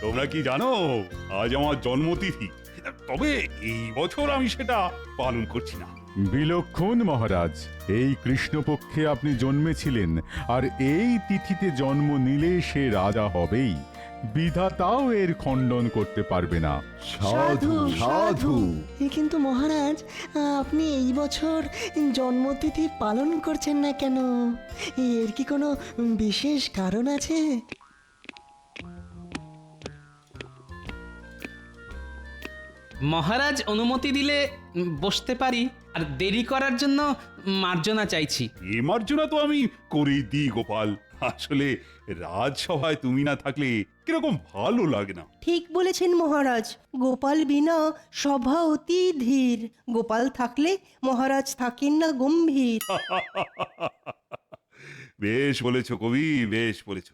তোমরা কি জানো আজ আমার জন্মতিথি, তবে এই বছর আমি সেটা পালন করছি না। বিলক্ষণ মহারাজ, এই কৃষ্ণপক্ষে আপনি জন্মেছিলেন, আর এই তিথিতে জন্ম নিলে সে রাজা হবেই। বিধাতাও এর খণ্ডন করতে পারবে না। সাধু সাধু। কিন্তু মহারাজ, আপনি এই বছর জন্মতিথি পালন করছেন না কেন? এর কি কোনো বিশেষ কারণ আছে? মহারাজ অনুমতি দিলে বসতে পারি, আর দেরি করার জন্য মার্জনা চাইছি। এ মার্জনা তো আমি করেই দিই গোপাল। আসলে রাজসভায় তুমি না থাকলে কিরকম ভালো লাগে না। ঠিক বলেছেন মহারাজ, গোপাল বিনা সভা অতি ধীর। গোপাল থাকলে মহারাজ থাকেন না গম্ভীর। বেশ বলেছ কবি, বেশ বলেছ।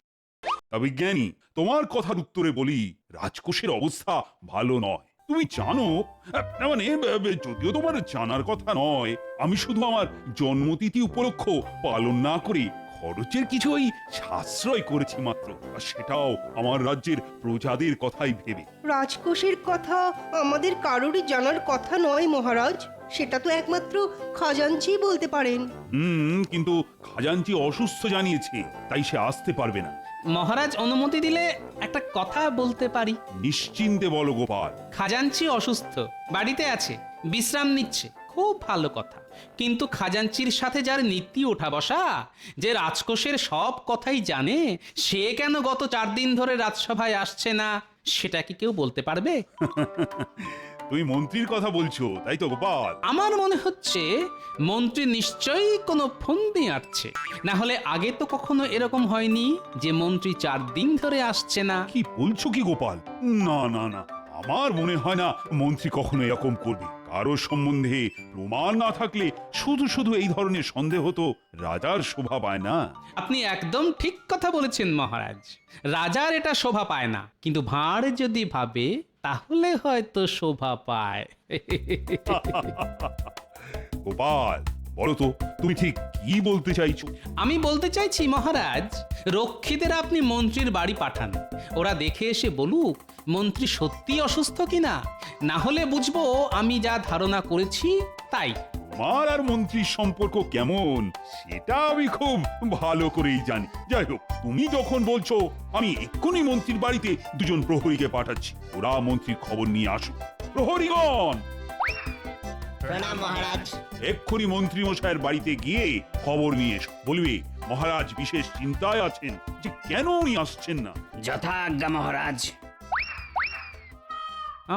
তবে জ্ঞানী, তোমার কথার উত্তরে বলি, রাজকোষের অবস্থা ভালো নয়। তুমি জানো, মানে যদিও তোমার জানার কথা নয়, আমি শুধু আমার জন্মতিথি উপলক্ষ পালন না করে খরচের কিছু ওই সাশ্রয় করেছি মাত্র, আর সেটাও আমার রাজ্যের প্রজাদের কথাই ভেবে। রাজকোষের কথা আমাদের কারোরই জানার কথা নয় মহারাজ, সেটা তো একমাত্র খাজাঞ্চি বলতে পারেন। কিন্তু খাজাঞ্চি অসুস্থ জানিয়েছে, তাই সে আসতে পারবে না। মহারাজ অনুমতি দিলে একটা কথা বলতে পারি। নিশ্চিন্তে বলো গোপাল। খাজাঞ্চি অসুস্থ, বাড়িতে আছে, বিশ্রাম নিচ্ছে, খুব ভালো কথা। কিন্তু খাজাঞ্চির সাথে যার নীতি ওঠা বসা, যে রাজকোষের সব কথাই জানে, সে কেন গত 4 দিন ধরে রাজসভায় আসছে না, সেটা কি কেউ বলতে পারবে? তুমি মন্ত্রীর কথা বলছো, তাই তো গোপাল? আমার মনে হচ্ছে মন্ত্রী নিশ্চয়ই কোনো ফন্দি আঁটছে, না হলে আগে তো কখনো এরকম হয়নি যে মন্ত্রী 4 দিন ধরে আসছে না। কি বলছো কি গোপাল? না না না, আমার মনে হয় না মন্ত্রী কখনো এরকম করবে। কারো সম্বন্ধে প্রমাণ না থাকলে শুধু শুধু এই ধরনের সন্দেহ তো রাজার শোভা পায় না। আপনি একদম ঠিক কথা বলেছেন মহারাজ, রাজার এটা শোভা পায় না, কিন্তু ভাঁড় যদি ভাবে তাহলে হয়তো শোভা পায়। গোপাল, বলো তো তুমি ঠিক কি বলতে চাইছো? আমি বলতে চাইছি মহারাজ, রক্ষীদের আপনি মন্ত্রীর বাড়ি পাঠান, ওরা দেখে এসে বলুক মন্ত্রী সত্যি অসুস্থ কিনা, না হলে বুঝবো আমি যা ধারণা করেছি তাই। তোমার আর মন্ত্রীর সম্পর্ক কেমন সেটা আমি খুব ভালো করেই জানি। যাই হোক, তুমি যখন বলছো, আমি এক্ষুনি মন্ত্রীর বাড়িতে 2 প্রহরীকে পাঠাচ্ছি। ওরা মন্ত্রীর খবর নিয়ে আসুক। প্রহরীগণ, প্রণাম মহারাজ। এক্ষুনি মন্ত্রী মশাইয়ের বাড়িতে গিয়ে খবর নিয়ে এসো। বলবে মহারাজ বিশেষ চিন্তায় আছেন যে কেন উনি আসছেন না। যথাজ্ঞা মহারাজ।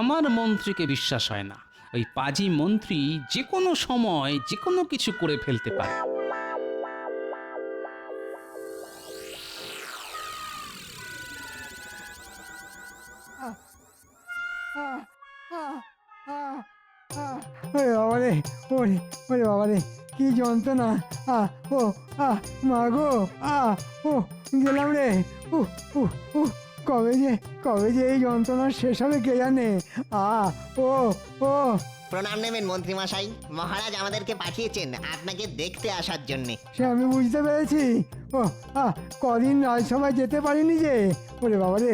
আমার মন্ত্রীকে বিশ্বাস হয় না। ওই পাজি মন্ত্রী যে কোনো সময় যে কোনো কিছু করে ফেলতে পারে। ওরে বাবারে, ওরে ওরে বাবারে, কি যন্ত্রণা! ও মা গো, ও গেলাম রে। কবে যে এই যন্ত্রণা শেষ হবে কে জানে। ও ও প্রণাম নেবেন মন্ত্রী মশাই, মহারাজ আমাদেরকে পাঠিয়েছেন আপনাকে দেখতে আসার জন্য। সে আমি বুঝতে পেরেছি। ও কদিন রাজসভায় যেতে পারিনি যে। ওরে বাবারে।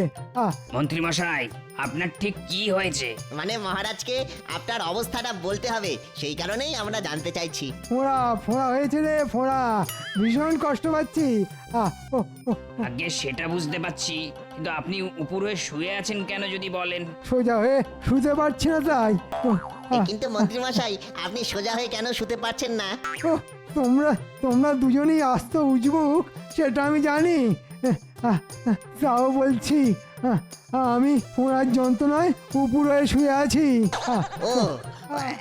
মন্ত্রী মশাই, আপনার ঠিক কি হয়েছে? মানে মহারাজকে আপনার অবস্থাটা বলতে হবে, সেই কারণেই আমরা জানতে চাইছি। ফোঁড়া হয়েছে রে, ফোঁড়া। ভীষণ কষ্ট পাচ্ছি। ও ও আগে সেটা বুঝতে পারছি, কিন্তু আপনি উপরে শুয়ে আছেন কেন যদি বলেন? সোজা হয়ে শুতে পারছি না তাই। কিন্তু মন্ত্রী মশাই, আপনি সোজা হয়ে কেন শুতে পারছেন না? তোমরা দুজনেই আস্ত উজবুক, সেটা আমি জানি। তাও বলছি, আমি ফোঁড়ার যন্ত্রণায় উপরে শুয়ে আছি। ও,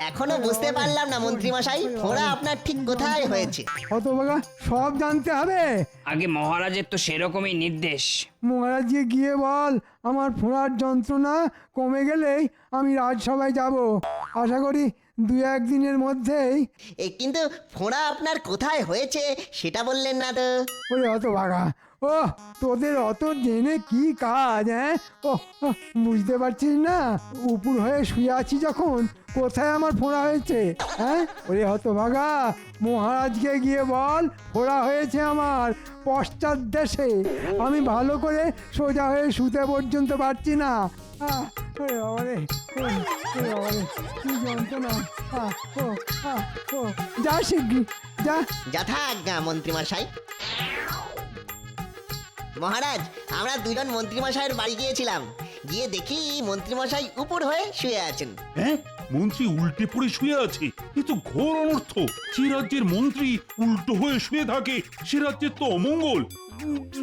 এখনো বুঝতে পারলাম না মন্ত্রী মশাই, ফোঁড়া আপনার ঠিক কোথায় হয়েছে? হতভাগা, সব জানতে হবে। আগে মহারাজের তো সেরকমই নির্দেশ। মহারাজকে গিয়ে বল আমার ফোঁড়ার যন্ত্রণা কমে গেলেই আমি রাজসভায় যাব। আশা করি 2-1 দিনের মধ্যেই। কিন্তু ফোঁড়া আপনার কোথায় হয়েছে সেটা বললেন না তো। ওরে হতভাগা, ও তোদের অত জেনে কি কাজ, হ্যাঁ? ও ও, বুঝতে পারছিস না উপুর হয়ে শুয়ে আছি যখন কোথায় আমার ফোড়া হয়েছে, হ্যাঁ? ওরে হতভাগা, মহারাজকে গিয়ে বল ফোড়া হয়েছে আমার পশ্চাৎ দেশে। আমি ভালো করে সোজা হয়ে শুতে পর্যন্ত পারছি না। ওরে বাবারে, ওরে বাবারে, কি যন্ত্রণা। ও ও, যা শিগগির যা। যথা আজ্ঞা মন্ত্রীমশাই। মহারাজ, আমরা দুজন মন্ত্রীমশাইয়ের বাড়ি গিয়েছিলাম, গিয়ে দেখি মন্ত্রীমশাই উপর হয়ে শুয়ে আছেন। হ্যাঁ, মন্ত্রী উল্টে পড়ে শুয়ে আছে, এ তো ঘোর অনর্থ। যে রাজ্যের মন্ত্রী উল্টো হয়ে শুয়ে থাকে সে রাজ্যের তো অমঙ্গল।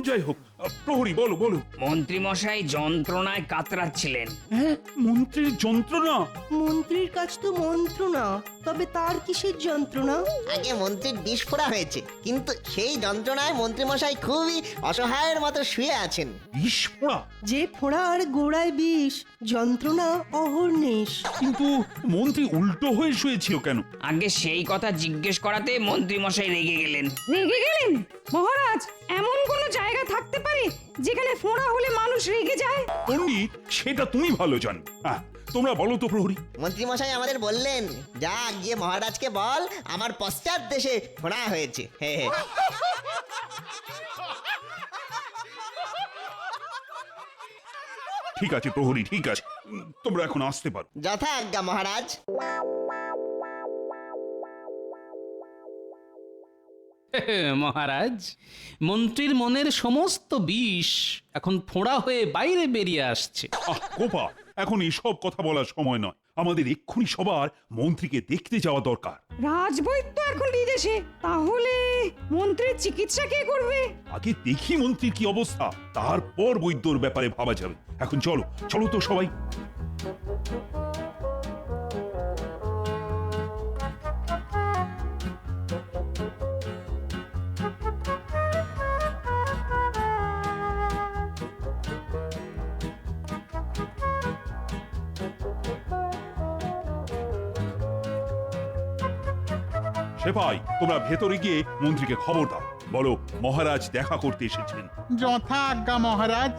যাই হোক, প্রহরী বলো বলো। মন্ত্রীমশাই যন্ত্রণায় কাতরাচ্ছিলেন। হ্যাঁ, মন্ত্রীর যন্ত্রণা? মন্ত্রীর কাজ তো মন্ত্রণা, তবে তার কিসের যন্ত্রণা? আগে মন্ত্রীর বিস্ফোরা হয়েছে, কিন্তু সেই যন্ত্রণায় মন্ত্রীমশাই খুবই অসহায়ের মতো শুয়ে আছেন। বিষ ফোঁড়া? যে ফোড়ার গোড়ায় বিষ, যন্ত্রণা অহর্নিশ। কিন্তু মন্ত্রী উল্টো হয়ে শুয়েছিল কেন? আগে সেই কথা জিজ্ঞেস করাতে মন্ত্রীমশাই রেগে গেলেন। রেগে গেলেন? মহারাজ, এমন কোনো জায়গা থাকতে পারে যেখানে ফোঁড়া হলে মানুষ রেগে যায়? পণ্ডিত, সেটা তুমি ভালো জানো। হ্যাঁ, তোমরা বলো তো প্রহরী। মন্ত্রীমশাই আমাদের বললেন, যা গিয়ে মহারাজকে বল আমার পশ্চাৎ দেশে ফোড়া হয়েছে। হে হে। ঠিক আছে প্রহরী, ঠিক আছে, তোমরা এখন আসতে পারো। যথা আজ্ঞা মহারাজ। মহারাজ, মন্ত্রীর মনের সমস্ত বিষ এখন ফোঁড়া হয়ে বাইরে বেরিয়ে আসছে। গোপাল, এখন এসব কথা বলার সময় নয়, আমাদের এক্ষুনি সবার মন্ত্রীকে দেখতে যাওয়া দরকার। রাজবৈদ্য এখন বিদেশে, তাহলে মন্ত্রীর চিকিৎসা কে করবে? আগে দেখি মন্ত্রীর কি অবস্থা, তারপর বৈদ্যর ব্যাপারে ভাবা যাবে। এখন চলো চলো তো সবাই। সেপাই, তোমরা ভেতরে গিয়ে মন্ত্রীকে খবর দাও, বলো মহারাজ দেখা করতে এসেছেন। যথা আজ্ঞা মহারাজ।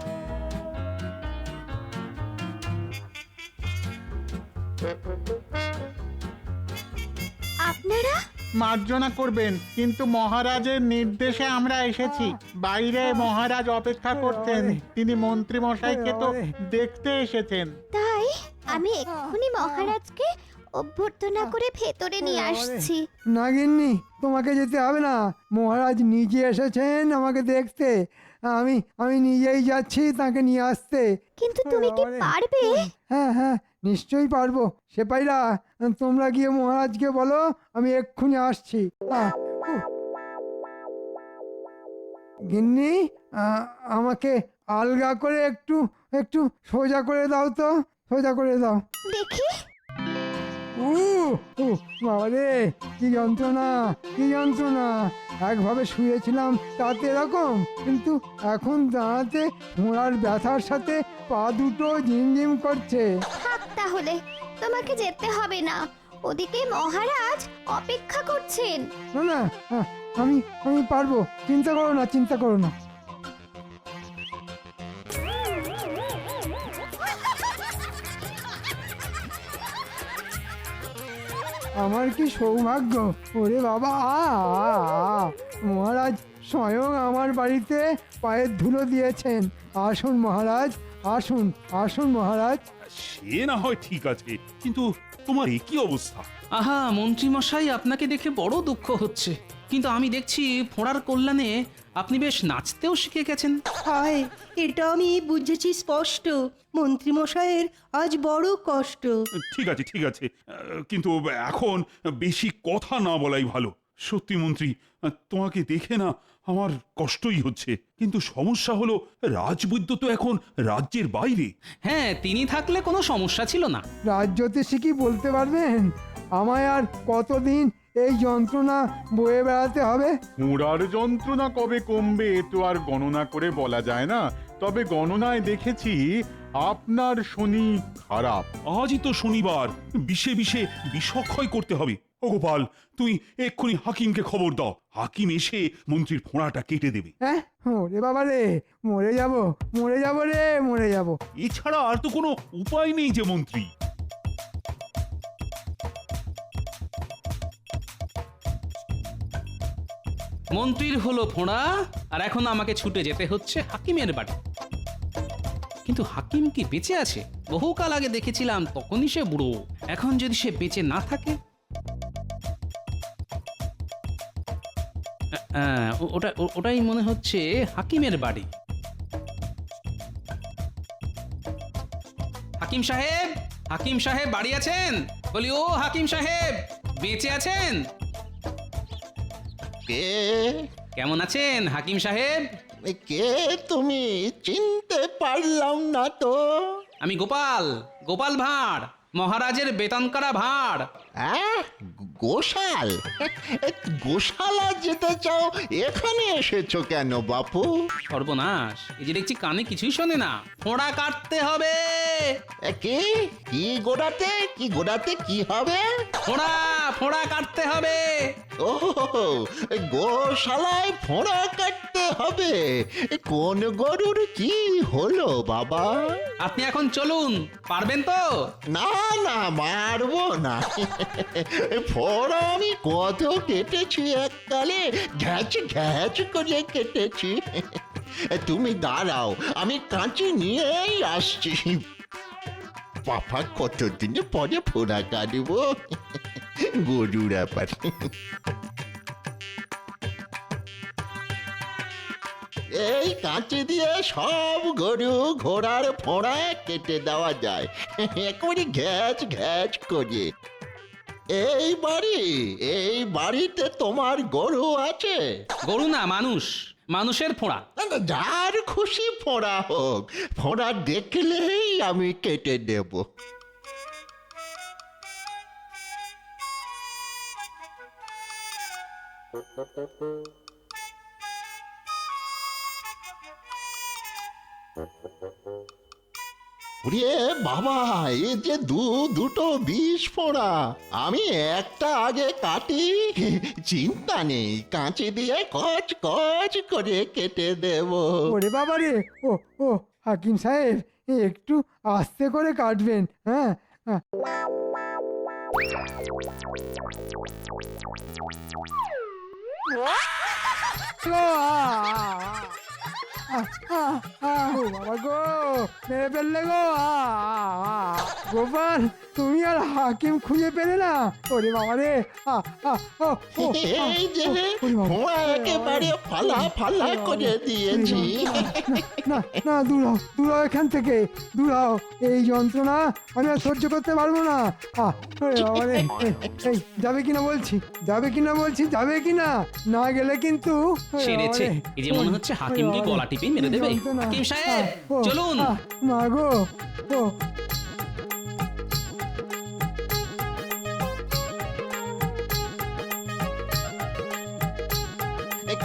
আপনারা? মার্জনা করবেন, কিন্তু মহারাজের নির্দেশে আমরা এসেছি। বাইরে মহারাজ অপেক্ষা করতেন, তিনি মন্ত্রী মশাইকে তো দেখতে এসেছেন। তাই আমি এক্ষুনি মহারাজকে অভ্যর্থনা করে ভেতরে নিয়ে আসছি। না গিন্নি, তোমাকে যেতে হবে না, মহারাজ নিজে এসেছেন আমাকে দেখতে। আমি আমি নিজেই যাচ্ছি তাকে নিয়ে আসতে। কিন্তু তুমি কি পারবে? হ্যাঁ হ্যাঁ, নিশ্চয়ই পারবো। সেপাইরা, তোমরা গিয়ে মহারাজকে বলো আমি এক্ষুনি আসছি। গিন্নি, আমাকে আলগা করে একটু একটু সোজা করে দাও তো, সোজা করে দাও। দেখি। বাবারে, কি যন্ত্রণা, কি যন্ত্রণা। একভাবে শুয়েছিলাম তাতে এরকম, কিন্তু এখন দাঁড়াতে ঘোড়ার ব্যথার সাথে পা দুটো ঝিমঝিম করছে। থাক তাহলে, তোমাকে যেতে হবে না, ওদিকে মহারাজ অপেক্ষা করছেন। না না, আমি আমি পারবো, চিন্তা করো না, চিন্তা করো না। আমার কি সৌভাগ্য, ওরে বাবা। মহারাজ স্বয়ং আমার বাড়িতে পায়ের ধুলো দিয়েছেন। আসুন মহারাজ, আসুন আসুন মহারাজ। সে না হয় ঠিক আছে, কিন্তু তোমার এ কি অবস্থা? আহা, মন্ত্রী মশাই, আপনাকে দেখে বড় দুঃখ হচ্ছে, কিন্তু আমি দেখছি ফোঁড়ার কল্যাণে আপনি বেশ নাচতেও শিখে গেছেন। হায়, এটা আমি বুঝেছি স্পষ্ট, মন্ত্রীমশাইয়ের আজ বড় কষ্ট। ঠিক আছে ঠিক আছে, কিন্তু এখন বেশি কথা না বলাই ভালো। সত্যি মন্ত্রী, তোমাকে দেখে না আমার কষ্টই হচ্ছে, কিন্তু সমস্যা হলো রাজবৈদ্য তো এখন রাজ্যের বাইরে। হ্যাঁ, তিনি থাকলে কোনো সমস্যা ছিল না। রাজ্যতে কি বলতে পারবেন আমায় আর কতদিন এই যন্ত্রণা বয়ে বেড়াতে হবে? ফোঁড়ার যন্ত্রণা কবে কমবে তো আর গণনা করে বলা যায় না, তবে গণনায় দেখেছি আপনার শনি খারাপ। আজই তো শনিবার, বিষে বিষে বিষক্ষয় করতে হবে। ও গোপাল, তুই এক্ষুনি হাকিমকে খবর দাও। হাকিম এসে মন্ত্রীর ফোঁড়াটা কেটে দেবে। হ্যাঁ ওরে বাবা রে, মরে যাব রে, মরে যাব। এছাড়া আর তো কোনো উপায় নেই যে মন্ত্রী। মন্ত্রীর হলো ফোঁড়া, আর এখন আমাকে ছুটে যেতে হচ্ছে হাকিমের বাড়ি। কিন্তু হাকিম কি বেঁচে আছে? বহুকাল আগে দেখেছিলাম, তখনই সে বুড়ো। এখন যদি সে বেঁচে না থাকে, ওটাই মনে হচ্ছে হাকিমের বাড়ি। হাকিম সাহেব, হাকিম সাহেব বাড়ি আছেন? বলি, ও হাকিম সাহেব, বেঁচে আছেন? কে? কেমন আছেন হাকিম সাহেব? কে তুমি? চিনতে পারলাম না তো। আমি গোপাল, গোপাল ভাঁড়, মহারাজের বেতনকারা ভাঁড়। গোশাল? গোশালা যেতে চাও, এখানে এসেছো কেন বাপু? সর্বনাশ, এই যে দেখছি কানে কিছুই শোনে না। ফোঁড়া কাটতে হবে। কি কি গোড়াতে, কি গোড়াতে কি হবে? ফোঁড়া, ফোঁড়া কাটতে হবে। ও গোশালায় ফোঁড়া কাটতে হবে? কোন গরুর কি হলো বাবা? আপনি এখন চলুন, পারবেন তো? না না, মারবো না। ফোঁড়া আমি কত কেটেছি এককালে, ঘ্যাচ ঘ্যাচ করে কেটেছি। তুমি দাঁড়াও, আমি কাঁচি নিয়েই আসছি। বাবা, কতদিন পরে ফোঁড়া কাটবো। গরুর ব্যাপার। এই কাঁচি দিয়ে সব গরু ঘোড়ার ফোঁড়া কেটে দেওয়া যায়, একেবারে ঘ্যাচ ঘ্যাচ করে। এই বাড়িতে তোমার গরু আছে? গরু না, মানুষ, মানুষের ফোঁড়া। যার খুশি ফোঁড়া হোক, ফোঁড়া দেখলেই আমি কেটে দেব। ওরে বাবা, এ যে দুটো বিষ ফোঁড়া। আমি একটা আগে কাটি, চিন্তা নেই, কাঁচি দিয়ে কচ কচ করে কেটে দেব। ওরে বাবা রে, ও হাকিম সাহেব, একটু আস্তে করে কাটবেন। হ্যাঁ হ্যাঁ। বাবা গো, মেরে ফেললে গো। গোপাল, তুমি আর হাকিম খুঁজে পেলে না? ওরে বাবা রে। এই যে ফোঁড়া একেবারে ফালা ফালা করে দিয়েছি। না না, দূরাও এখান থেকে, দূরাও। এই যন্ত্রণা আমি আর সহ্য করতে পারবো না। ওরে বাবা রে, এই যাবে কিনা বলছি, যাবে কিনা বলছি, যাবে কিনা? না গেলে কিন্তু সেরেছে। এই যে মনে হচ্ছে হাকিমকে গলা টিপে মেরে দেবে। হাকিম সাহেব, চলুন। মা গো, ও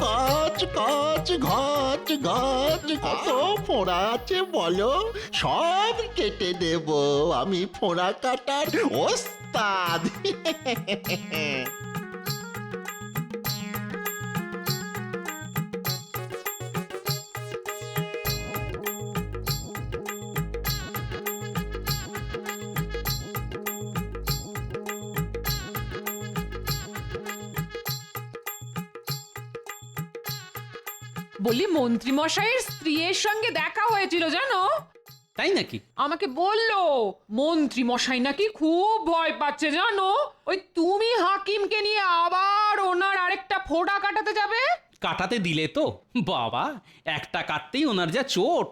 কচ কচ ঘচ ঘচ, কত ফোঁড়া আছে বলো? সব কেটে দেব, আমি ফোঁড়া কাটার ওস্তাদ। বলি, মন্ত্রী মশাইয়ের স্ত্রীর সঙ্গে দেখা হয়েছিল জানো? তাই নাকি? আমাকে বললো মন্ত্রী মশাই নাকি খুব ভয় পাচ্ছে জানো। ওই তুমি হাকিমকে নিয়ে আবার ওনার আরেকটা ফোঁটা কাটাতে যাবে। কাটাতে দিলে তো বাবা, একটা কাটতেই ওনার যা চোট।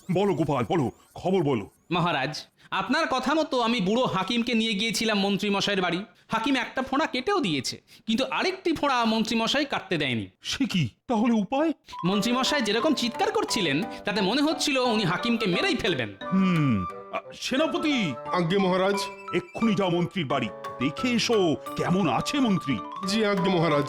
বলো গোপাল, বলো, খবর বলো। মহারাজ, আপনার কথা মতো আমি বুড়ো হাকিমকে নিয়ে গিয়েছিলাম মন্ত্রী মশাইয়ের বাড়ি। হাকিম একটা ফোঁড়া কেটেও দিয়েছে, কিন্তু আরেকটি ফোঁড়া মন্ত্রী মশাই কাটতে দেয়নি। সে কি? তাহলে উপায়? মন্ত্রী মশাই যেরকম চিৎকার করছিলেন, তাতে মনে হচ্ছিল উনি হাকিমকে মেরেই ফেলবেন। সেনাপতি। আজ্ঞে মহারাজ। এক্ষুনি যাও মন্ত্রীর বাড়ি, দেখে এসো কেমন আছে মন্ত্রী। জি আজ্ঞে মহারাজ।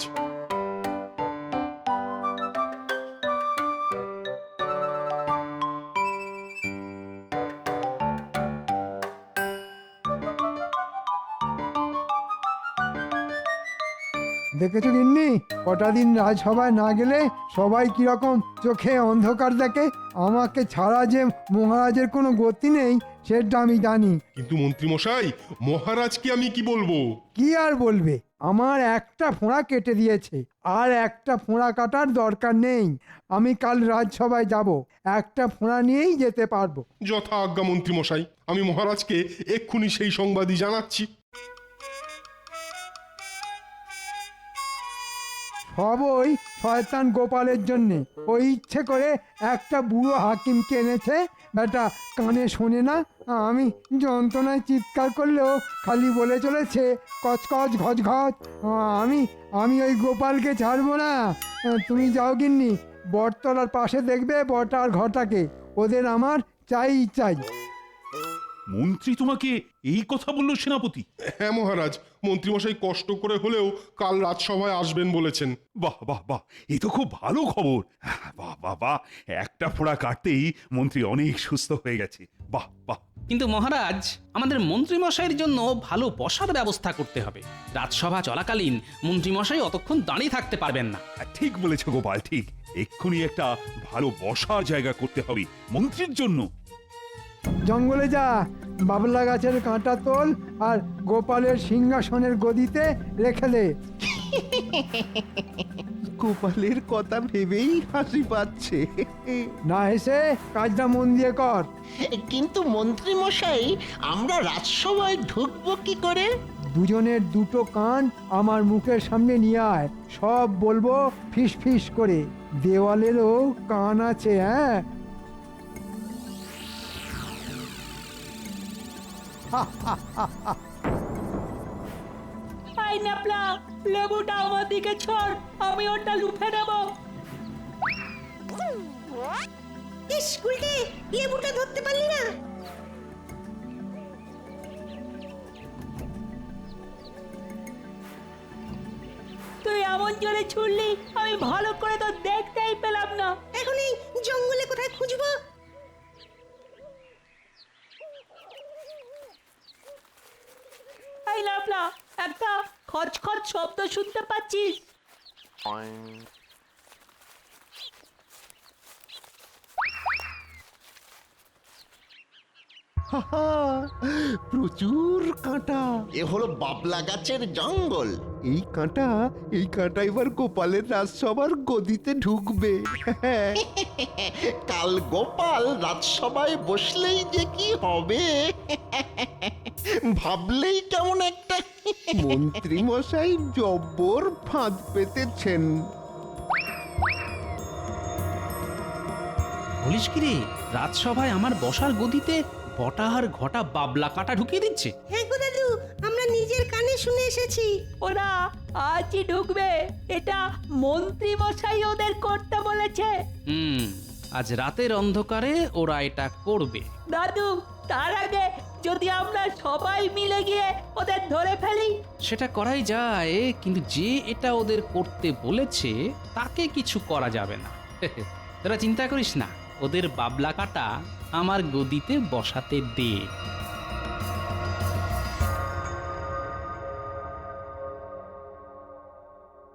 দেখেছো গিন্নি কটা দিন রাজসভায় না গেলে সবাই কিরকম চোখে অন্ধকার দেখে। আমাকে ছাড়া যে মহারাজের কোনো গতি নেই সেটা আমি জানি। কিন্তু মন্ত্রী মশাই, মহারাজকে আমি কি বলবো? কি আর বলবে, আমার একটা ফোঁড়া কেটে দিয়েছে, আর একটা ফোঁড়া কাটার দরকার নেই। আমি কাল রাজসভায় যাব, একটা ফোঁড়া নিয়েই যেতে পারবো। যথা আজ্ঞা মন্ত্রী মশাই, আমি মহারাজকে এক্ষুনি সেই সংবাদই জানাচ্ছি। সব ওই শয়তান গোপালের জন্যে। ওই ইচ্ছে করে একটা বুড়ো হাকিমকে এনেছে, বেটা কানে শোনে না। আমি যন্ত্রণায় চিৎকার করলেও খালি বলে চলেছে কচকচ ঘচ ঘচ। আমি ওই গোপালকে ছাড়বো না। তুমি যাও গিন্নি, বটতলার পাশে দেখবে বটা আর ঘটাকে, ওদের আমার চাই চাই। মন্ত্রী তোমাকে এই কথা বললো সেনাপতি? হ্যাঁ মহারাজ, মন্ত্রী মশাই কষ্ট করে হলেও কাল রাজসভায় আসবেন বলেছেন। বাহ বাহ বাহ, এ তো খুব ভালো খবর। বাহ বাহ বাহ, একটা ফোঁড়া কাটতেই মন্ত্রী অনেক সুস্থ হয়ে গেছে। বাহ বাহ। কিন্তু মহারাজ, আমাদের মন্ত্রী মশাইয়ের জন্য ভালো বসার ব্যবস্থা করতে হবে। রাজসভা চলাকালীন মন্ত্রী মশাই অতক্ষণ দাঁড়িয়ে থাকতে পারবেন না। ঠিক বলেছ গোপাল, ঠিক। এক্ষুনি একটা ভালো বসার জায়গা করতে হবে মন্ত্রীর জন্য। জঙ্গলে যা, বাবলা গাছের কাঁটা তোল আর গোপালের সিংহাসনের গদিতে রেখে দে। গোপালের কথা ভেবেই হাসি পাচ্ছে। না হেসে কাজটা মন দিয়ে কর। কিন্তু মন্ত্রী মশাই, আমরা রাজসভায় ঢুকবো কি করে? দুজনের দুটো কান আমার মুখের সামনে নিয়ে আয়, সব বলবো ফিস ফিস করে। দেওয়ালেরও কান আছে, হ্যাঁ। লেবুটা আমার দিকে ছড়, আমি ওটা লুফে নেব। ইস গুলটে, লেবুটা ধরতে পারলি না। তুই এমন জোরে ছুড়লি, আমি ভালো করে তো দেখতেই পেলাম না। এখন এই জঙ্গলে কোথায় খুঁজবো? এই লাফলা, একটা খচখচ শব্দ শুনতে পাচ্ছিস? প্রচুর কাঁটা। এ হলো বাবলা গাছের জঙ্গল। এই কাঁটা এবার গোপালের রাজসভার গদিতে ঢুকবে। কাল গোপাল রাজসভায় বসলেই যে কি হবে ভাবলেই কেমন একটা। মন্ত্রী মশাই জব্বর ফাঁদ পেতেছেন। বলিস কি রে, রাজসভায় আমার বসার গদিতে বটা আর ঘটা বাবলা কাটা ঢুকিয়ে দিচ্ছে? হ্যাঁ গো দাদু, আমরা নিজের কানে শুনে এসেছি। ওরা আজই ঢুকবে, এটা মন্ত্রী মশাই ওদের করতে বলেছে। আজ রাতের অন্ধকারে ওরা এটা করবে। দাদু, তার আগে যদি আমরা সবাই মিলে গিয়ে ওদের ধরে ফেলি। সেটা করাই যায়, কিন্তু যে এটা ওদের করতে বলেছে তাকে কিছু করা যাবে না। তোরা চিন্তা করিস না, ওদের বাবলা কাটা আমার গদিতে বসাতে দে।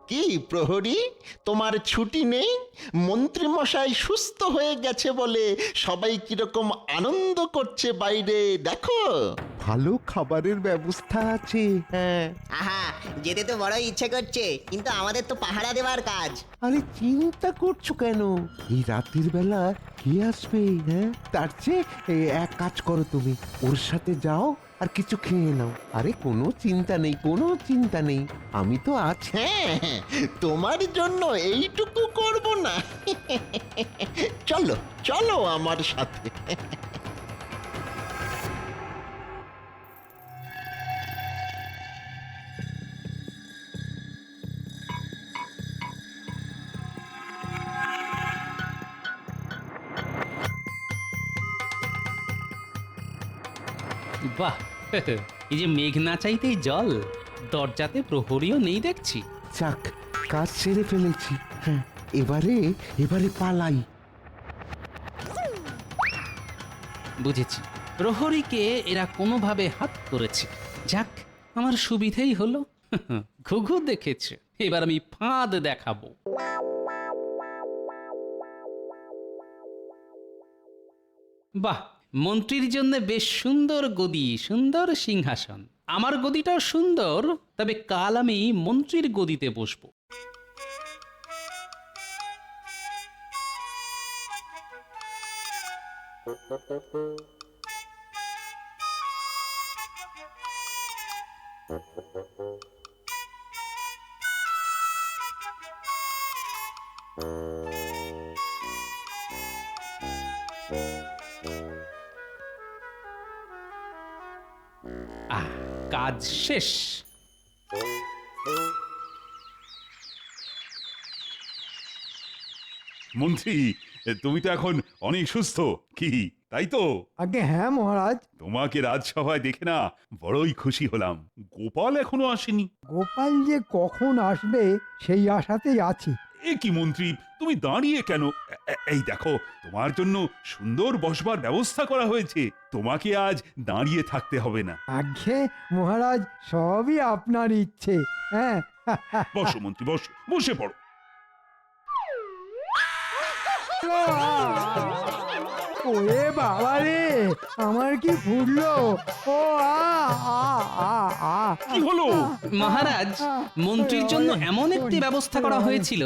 কি প্রহরী, তোমার ছুটি নেই? মন্ত্রী মশাই সুস্থ হয়ে গেছে বলে সবাই কিরকম আনন্দ করছে বাইরে দেখো। ভালো খাবারের ব্যবস্থা আছে। হ্যাঁ। আহা, যেতে তো বড় ইচ্ছে করছে, কিন্তু আমাদের তো পাহারা দেওয়ার কাজ। আরে চিন্তা করছো কেন? এই রাতের বেলা কে আসবে? হ্যাঁ, তার চেয়ে এক কাজ করো, তুমি ওর সাথে যাও আর কিছু খেয়ে নাও। আরে কোনো চিন্তা নেই, আমি তো আছি। হ্যাঁ, তোমার জন্য এইটুকু করব না? চলো আমার সাথে। বাহ, এই যে মেঘ না চাইতেই জল, দরজাতে প্রহরীও নেই দেখছি। যাক, কাজ সেরে ফেলেছি। হ্যাঁ, এবারে পালাই। বুঝেছি, প্রহরীকে এরা কোনোভাবে হাত করেছে। যাক, আমার সুবিধেই হলো। ঘুঘু দেখেছে, এবার আমি ফাঁদ দেখাবো। বাহ, মন্ত্রীর জন্য বেশ সুন্দর গদি, সুন্দর সিংহাসন। আমার গদিটাও সুন্দর, তবে কাল আমি মন্ত্রীর গদিতে বসবো। কাজ শেষ। মন্ত্রী, তুমি তো এখন অনেক সুস্থ, কি তাই তো? আগে হ্যাঁ মহারাজ। তোমাকে রাজসভায় দেখে না বড়ই খুশি হলাম। গোপাল এখনো আসেনি। গোপাল যে কখন আসবে সেই আশাতেই আছি। এ কি মন্ত্রী, তুমি দাঁড়িয়ে কেন? এই দেখো, তোমার জন্য সুন্দর বসবার ব্যবস্থা করা হয়েছে। তোমাকে আজ দাঁড়িয়ে থাকতে হবে না। আগে মহারাজ, সবই আপনার ইচ্ছে। হ্যাঁ বসো মন্ত্রী, বসো, বসে পড়ো। ওরে বাবা রে, আমার কি ফুটলো! ও কি হলো? মহারাজ, মন্ত্রীর জন্য এমন একটি ব্যবস্থা করা হয়েছিল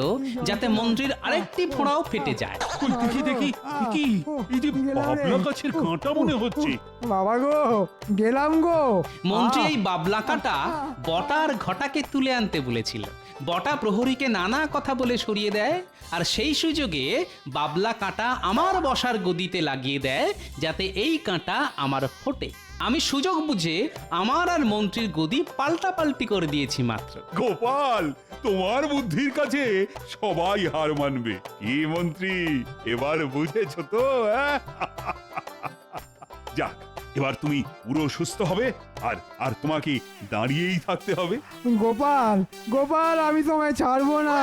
যাতে মন্ত্রীর আরেকটি ফোঁড়াও ফেটে যায়। কই দেখি দেখি, কি এই যে বাবলা গাছের কাঁটা মনে হচ্ছে। বাবা গো, গেলাম গো। মন্ত্রী এই বাবলা কাঁটা বটার ঘটাকে তুলে আনতে বলেছিল। বটা প্রহরীকে নানা কথা বলে সরিয়ে দেয়, আর সেই সুযোগে বাবলা কাঁটা আমার বসার গদিতে লাগিয়ে দেয় যাতে এই কাঁটা আমার ফোটে। আমি সুযোগ বুঝে আমার আর মন্ত্রীর গদি পাল্টাপাল্টি করে দিয়েছি মাত্র। গোপাল, তোমার বুদ্ধির কাছে সবাই হার মানবে। কি মন্ত্রী, এবার বুঝেছো তো? যাক, এবার তুমি পুরো সুস্থ হবে, আর আর তোমাকে দাঁড়িয়েই থাকতে হবে। গোপাল, গোপাল, আমি তোমায় ছাড়বো না।